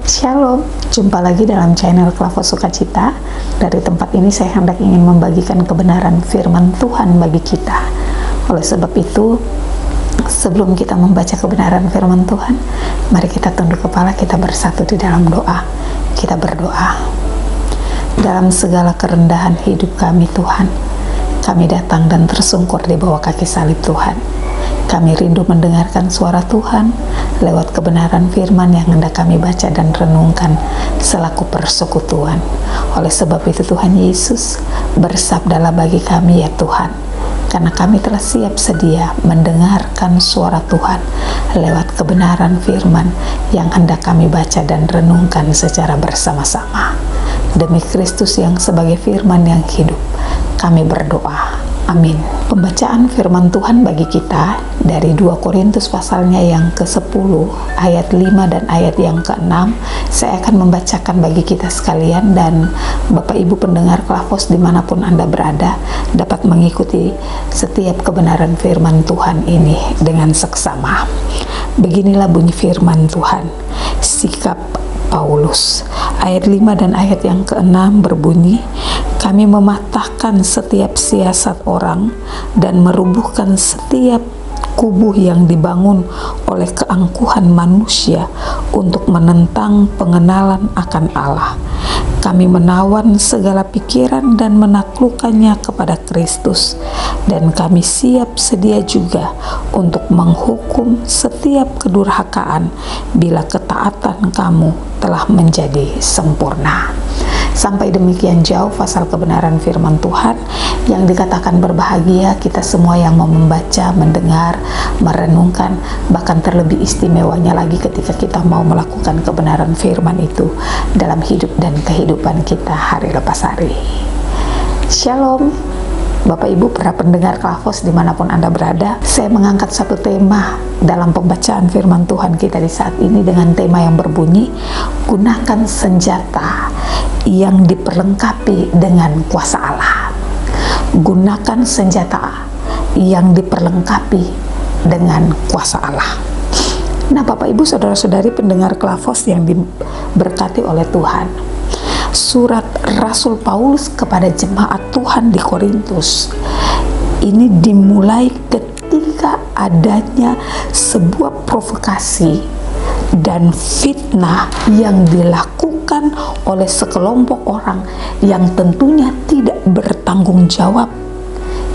Shalom, jumpa lagi dalam channel Klavos Sukacita. Dari tempat ini saya hendak ingin membagikan kebenaran firman Tuhan bagi kita. Oleh sebab itu, sebelum kita membaca kebenaran firman Tuhan, mari kita tunduk kepala, kita bersatu di dalam doa. Kita berdoa. Dalam segala kerendahan hidup kami Tuhan, kami datang dan tersungkur di bawah kaki salib Tuhan. Kami rindu mendengarkan suara Tuhan lewat kebenaran firman yang hendak kami baca dan renungkan selaku persekutuan. Oleh sebab itu Tuhan Yesus, bersabdalah bagi kami ya Tuhan, karena kami telah siap sedia mendengarkan suara Tuhan lewat kebenaran firman yang hendak kami baca dan renungkan secara bersama-sama. Demi Kristus yang sebagai firman yang hidup, kami berdoa. Amin. Pembacaan firman Tuhan bagi kita dari 2 Korintus pasalnya yang ke-10 ayat 5 dan ayat yang ke-6. Saya akan membacakan bagi kita sekalian, dan Bapak Ibu pendengar Klavos dimanapun Anda berada dapat mengikuti setiap kebenaran firman Tuhan ini dengan seksama. Beginilah bunyi firman Tuhan. Sikap Paulus. Ayat 5 dan ayat yang ke-6 berbunyi, kami mematahkan setiap siasat orang dan merubuhkan setiap kubu yang dibangun oleh keangkuhan manusia untuk menentang pengenalan akan Allah. Kami menawan segala pikiran dan menaklukkannya kepada Kristus, dan kami siap sedia juga untuk menghukum setiap kedurhakaan bila ketaatan kamu telah menjadi sempurna. Sampai demikian jauh pasal kebenaran firman Tuhan yang dikatakan berbahagia kita semua yang mau membaca, mendengar, merenungkan, bahkan terlebih istimewanya lagi ketika kita mau melakukan kebenaran firman itu dalam hidup dan kehidupan kita hari lepas hari. Shalom Bapak Ibu para pendengar Klavos dimanapun Anda berada. Saya mengangkat satu tema dalam pembacaan firman Tuhan kita di saat ini dengan tema yang berbunyi, gunakan senjata yang diperlengkapi dengan kuasa Allah. Gunakan senjata yang diperlengkapi dengan kuasa Allah. Nah Bapak Ibu saudara-saudari pendengar Klavos yang diberkati oleh Tuhan, surat Rasul Paulus kepada jemaat Tuhan di Korintus ini dimulai ketika adanya sebuah provokasi dan fitnah yang dilakukan oleh sekelompok orang yang tentunya tidak bertanggung jawab,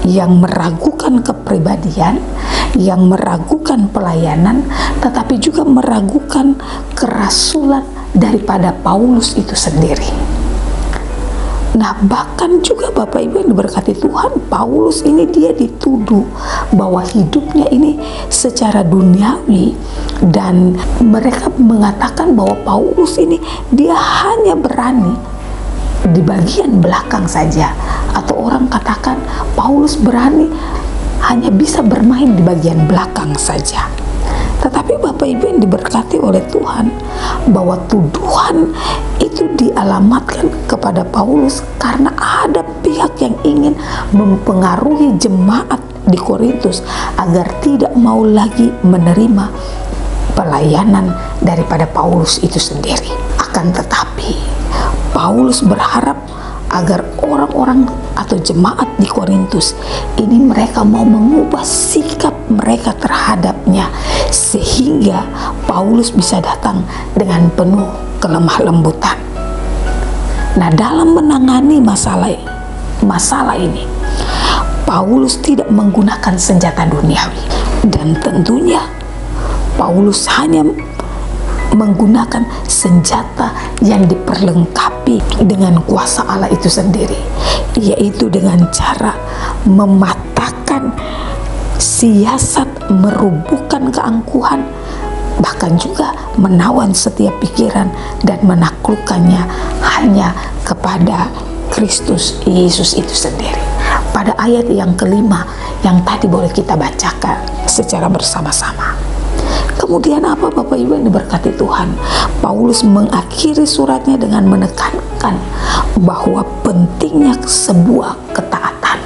yang meragukan kepribadian, yang meragukan pelayanan, tetapi juga meragukan kerasulan daripada Paulus itu sendiri. Nah bahkan juga Bapak Ibu yang diberkati Tuhan, Paulus ini dia dituduh bahwa hidupnya ini secara duniawi, dan mereka mengatakan bahwa Paulus ini dia hanya berani di bagian belakang saja, atau orang katakan Paulus berani hanya bisa bermain di bagian belakang saja. Tetapi Bapak Ibu yang diberkati oleh Tuhan, bahwa tuduhan itu dialamatkan kepada Paulus karena ada pihak yang ingin mempengaruhi jemaat di Korintus agar tidak mau lagi menerima pelayanan daripada Paulus itu sendiri. Akan tetapi Paulus berharap agar orang-orang atau jemaat di Korintus ini mereka mau mengubah sikap mereka terhadapnya, sehingga Paulus bisa datang dengan penuh kelemah lembutan. Nah dalam menangani masalah ini, Paulus tidak menggunakan senjata duniawi, dan tentunya Paulus hanya menggunakan senjata yang diperlengkapi dengan kuasa Allah itu sendiri, yaitu dengan cara mematahkan siasat, merubuhkan keangkuhan, bahkan juga menawan setiap pikiran dan menaklukkannya hanya kepada Kristus Yesus itu sendiri. Pada ayat yang kelima yang tadi boleh kita bacakan secara bersama-sama. Kemudian apa Bapak Ibu yang diberkati Tuhan? Paulus mengakhiri suratnya dengan menekankan bahwa pentingnya sebuah ketaatan.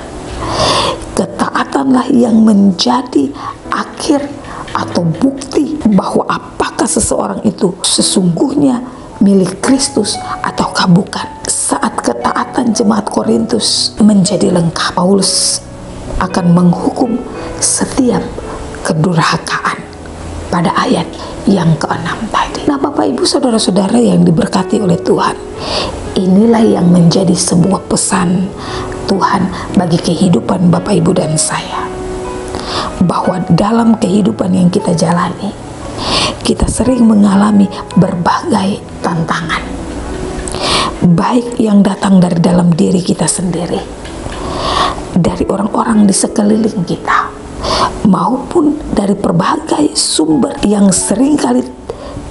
Ketaatanlah yang menjadi akhir atau bukti bahwa apakah seseorang itu sesungguhnya milik Kristus ataukah bukan? Saat ketaatan jemaat Korintus menjadi lengkap, Paulus akan menghukum setiap kedurhakaan pada ayat yang ke-6 tadi. Nah, Bapak Ibu saudara-saudara yang diberkati oleh Tuhan, inilah yang menjadi sebuah pesan Tuhan bagi kehidupan Bapak Ibu dan saya, bahwa dalam kehidupan yang kita jalani, kita sering mengalami berbagai tantangan, baik yang datang dari dalam diri kita sendiri, dari orang-orang di sekeliling kita, maupun dari berbagai sumber yang seringkali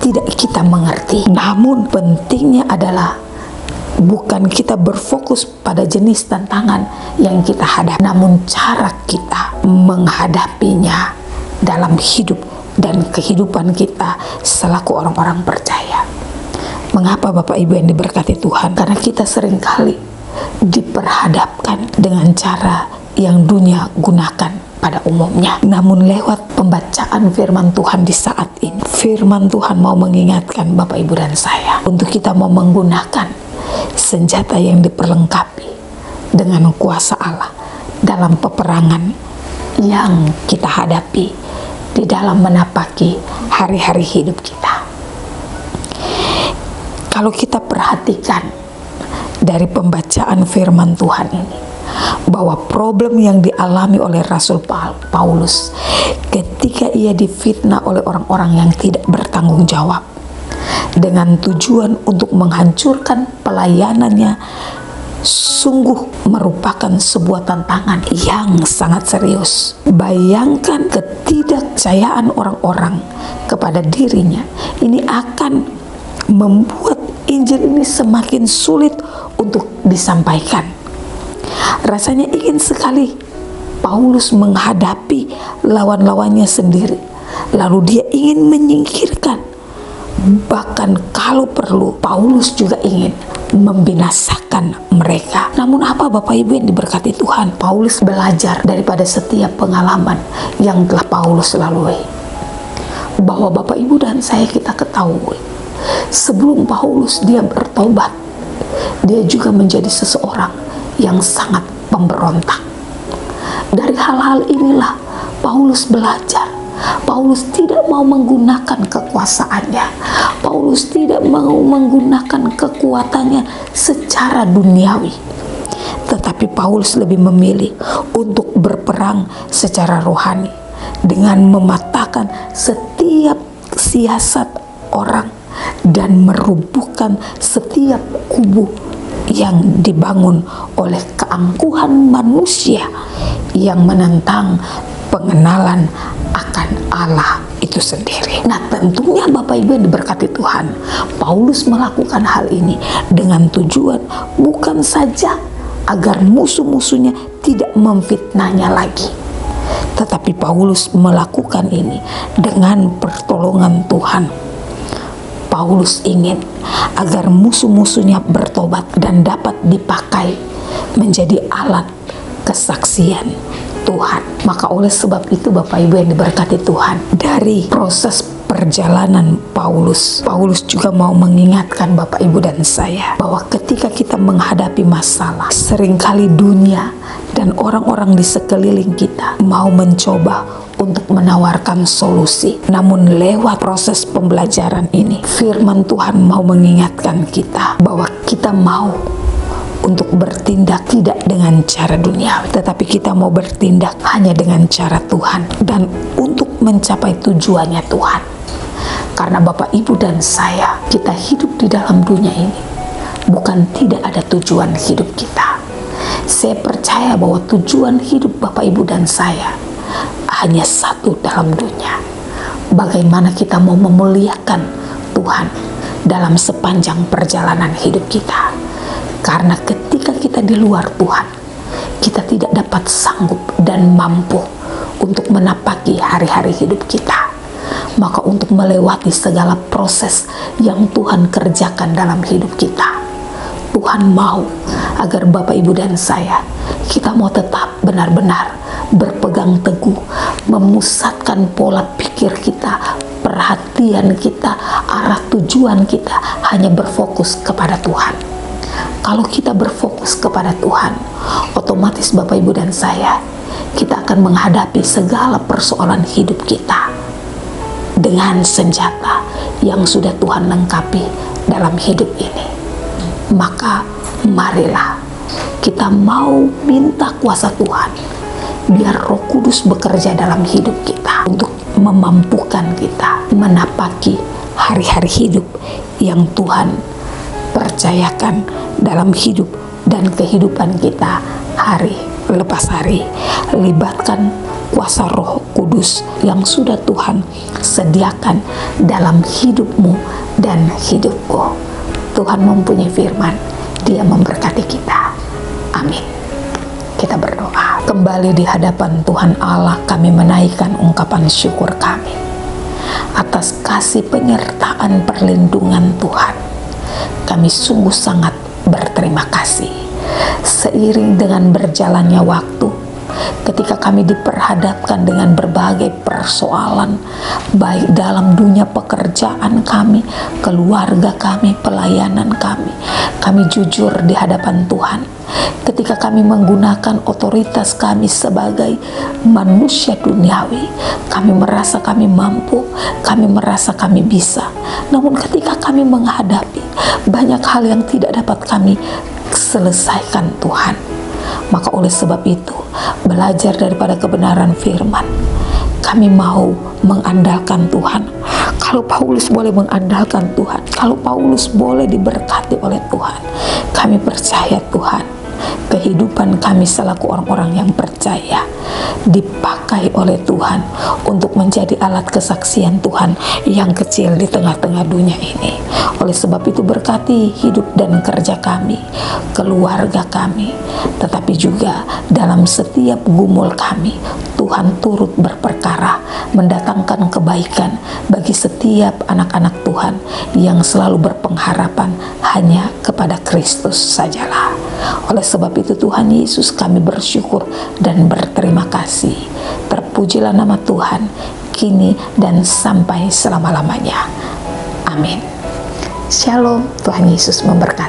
tidak kita mengerti. Namun pentingnya adalah bukan kita berfokus pada jenis tantangan yang kita hadapi, namun cara kita menghadapinya dalam hidup dan kehidupan kita selaku orang-orang percaya. Mengapa Bapak Ibu yang diberkati Tuhan? Karena kita seringkali diperhadapkan dengan cara yang dunia gunakan pada umumnya. Namun lewat pembacaan firman Tuhan di saat ini, firman Tuhan mau mengingatkan Bapak Ibu dan saya untuk kita mau menggunakan senjata yang diperlengkapi dengan kuasa Allah dalam peperangan yang kita hadapi di dalam menapaki hari-hari hidup kita. Kalau kita perhatikan dari pembacaan firman Tuhan ini, bahwa problem yang dialami oleh Rasul Paulus ketika ia difitnah oleh orang-orang yang tidak bertanggung jawab dengan tujuan untuk menghancurkan pelayanannya, sungguh merupakan sebuah tantangan yang sangat serius. Bayangkan ketidakpercayaan orang-orang kepada dirinya, ini akan membuat Injil ini semakin sulit untuk disampaikan. Rasanya ingin sekali Paulus menghadapi lawan-lawannya sendiri, lalu dia ingin menyingkirkan. Bahkan kalau perlu, Paulus juga ingin membinasakan mereka. Namun apa Bapak Ibu yang diberkati Tuhan? Paulus belajar daripada setiap pengalaman yang telah Paulus lalui. Bahwa Bapak Ibu dan saya kita ketahui, sebelum Paulus dia bertobat, dia juga menjadi seseorang yang sangat pemberontak. Dari hal-hal inilah Paulus belajar. Paulus tidak mau menggunakan kekuasaannya. Paulus tidak mau menggunakan kekuatannya secara duniawi. Tetapi Paulus lebih memilih untuk berperang secara rohani dengan mematahkan setiap siasat orang dan merubuhkan setiap kubu yang dibangun oleh keangkuhan manusia yang menentang pengenalan akan Allah itu sendiri. Nah, tentunya Bapak Ibu yang diberkati Tuhan, Paulus melakukan hal ini dengan tujuan bukan saja agar musuh-musuhnya tidak memfitnahnya lagi, tetapi Paulus melakukan ini dengan pertolongan Tuhan. Paulus ingin agar musuh-musuhnya bertobat dan dapat dipakai menjadi alat kesaksian Tuhan. Maka oleh sebab itu Bapak Ibu yang diberkati Tuhan, dari proses perjalanan Paulus juga mau mengingatkan Bapak Ibu dan saya bahwa ketika kita menghadapi masalah, seringkali dunia dan orang-orang di sekeliling kita mau mencoba untuk menawarkan solusi. Namun lewat proses pembelajaran ini, firman Tuhan mau mengingatkan kita bahwa kita mau untuk bertindak tidak dengan cara duniawi, tetapi kita mau bertindak hanya dengan cara Tuhan dan untuk mencapai tujuannya Tuhan. Karena Bapak Ibu dan saya, kita hidup di dalam dunia ini bukan tidak ada tujuan hidup kita. Saya percaya bahwa tujuan hidup Bapak Ibu dan saya hanya satu dalam dunia. Bagaimana kita mau memuliakan Tuhan dalam sepanjang perjalanan hidup kita. Karena ketika kita di luar Tuhan, kita tidak dapat sanggup dan mampu untuk menapaki hari-hari hidup kita. Maka untuk melewati segala proses yang Tuhan kerjakan dalam hidup kita, Tuhan mau agar Bapak Ibu dan saya, kita mau tetap benar-benar berpegang teguh, memusatkan pola pikir kita perhatian kita, arah tujuan kita hanya berfokus kepada Tuhan. Kalau kita berfokus kepada Tuhan, otomatis Bapak, Ibu, dan saya, kita akan menghadapi segala persoalan hidup kita dengan senjata yang sudah Tuhan lengkapi dalam hidup ini. Maka marilah kita mau minta kuasa Tuhan, biar Roh Kudus bekerja dalam hidup kita untuk memampukan kita menapaki hari-hari hidup yang Tuhan percayakan dalam hidup dan kehidupan kita hari lepas hari. Libatkan kuasa Roh Kudus yang sudah Tuhan sediakan dalam hidupmu dan hidupku. Tuhan mempunyai firman, Dia memberkati kita. Amin. Kita berdoa. Kembali di hadapan Tuhan Allah, kami menaikkan ungkapan syukur kami atas kasih penyertaan perlindungan Tuhan. Kami sungguh sangat berterima kasih. Seiring dengan berjalannya waktu, ketika kami diperhadapkan dengan berbagai persoalan, baik dalam dunia pekerjaan kami, keluarga kami, pelayanan kami jujur di hadapan Tuhan. Ketika kami menggunakan otoritas kami sebagai manusia duniawi, kami merasa kami mampu, kami merasa kami bisa. Namun ketika kami menghadapi banyak hal yang tidak dapat kami selesaikan Tuhan, maka oleh sebab itu, belajar daripada kebenaran firman, kami mau mengandalkan Tuhan. Kalau Paulus boleh mengandalkan Tuhan, kalau Paulus boleh diberkati oleh Tuhan, kami percaya Tuhan, kehidupan kami selaku orang-orang yang percaya dipakai oleh Tuhan untuk menjadi alat kesaksian Tuhan yang kecil di tengah-tengah dunia ini. Oleh sebab itu, berkati hidup dan kerja kami, keluarga kami, tetapi juga dalam setiap gumul kami, Tuhan turut berperkara, mendatangkan kebaikan bagi setiap anak-anak Tuhan yang selalu berpengharapan hanya kepada Kristus sajalah. Oleh sebab itu, Tuhan Yesus, kami bersyukur dan berterima kasih. Terpujilah nama Tuhan kini dan sampai selama-lamanya. Amin. Shalom, Tuhan Yesus memberkati.